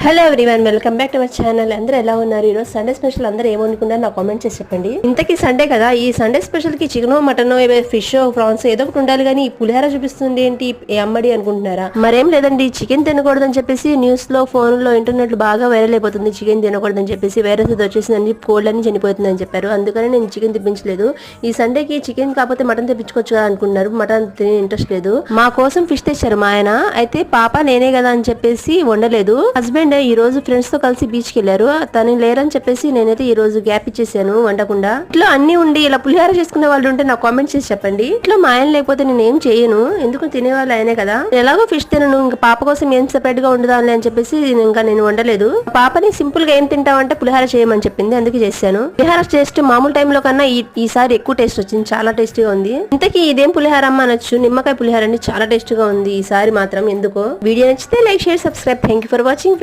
Hello everyone, welcome back to our channel. అందరూ ఎలా ఉన్నారు? ఈరోజు సండే స్పెషల్ అందరూ ఏమనుకున్నారు నాకు కామెంట్ చేసి చెప్పండి. ఇంతకీ సండే కదా, ఈ సండే స్పెషల్ కి చికెన్ మటన్ ఫిష్ ఫ్రాన్స్ ఏదో ఒకటి ఉండాలి కానీ ఈ పులిహార చూపిస్తుంది ఏంటి ఏ అమ్మడి అనుకుంటున్నారా? మరేం లేదండి, చికెన్ తినకూడదని చెప్పేసి న్యూస్ లో ఫోన్ లో ఇంటర్నెట్ బాగా వైరల్ అయిపోతుంది. చికెన్ తినకూడదని చెప్పేసి వైరస్ వచ్చేసిందని కోల్డ్ అని చనిపోతుందని చెప్పారు. అందుకని నేను చికెన్ తెప్పించలేదు. ఈ సండేకి చికెన్ కాకపోతే మటన్ తెప్పించుకోవచ్చు కదా అనుకుంటున్నారు. మటన్ తినే ఇంట్రెస్ట్ లేదు. మా కోసం ఫిష్ తెచ్చారు మా ఆయన. అయితే పాప నేనే కదా అని చెప్పేసి వండలేదు. హస్బెండ్ ఈ రోజు ఫ్రెండ్స్ తో కలిసి బీచ్ కి వెళ్ళారు. తను లేరని చెప్పేసి నేనైతే ఈ రోజు గ్యాప్ ఇచ్చేసాను వండకుండా. ఇట్లా అన్ని ఉండి ఇలా పులిహార చేసుకునే వాళ్ళు ఉంటే నాకు కామెంట్ చేసి చెప్పండి. ఇట్లా మా ఆయన లేకపోతే నేను ఏం చేయను, ఎందుకు తినేవాళ్ళు ఆయనే కదా. ఎలాగో ఫిష్ తినను, ఇంకా పాప కోసం ఏం సెపరేట్ గా ఉండదాలి అని చెప్పేసి ఇంకా నేను వండలేదు. పాపని సింపుల్ గా ఏం తింటావంటే పులిహార చేయమని చెప్పింది, అందుకే చేశాను. పులిహార టేస్ట్ మామూలు టైంలో కన్నా ఈసారి ఎక్కువ టేస్ట్ వచ్చింది, చాలా టేస్టీగా ఉంది. ఇంతకీ ఇదేం పులిహార అమ్మ అనొచ్చు, నిమ్మకాయ పులిహార అండి, చాలా టేస్ట్ గా ఉంది ఈసారి మాత్రం. ఎందుకో వీడియో నచ్చితే like, share, subscribe. Thank you for watching.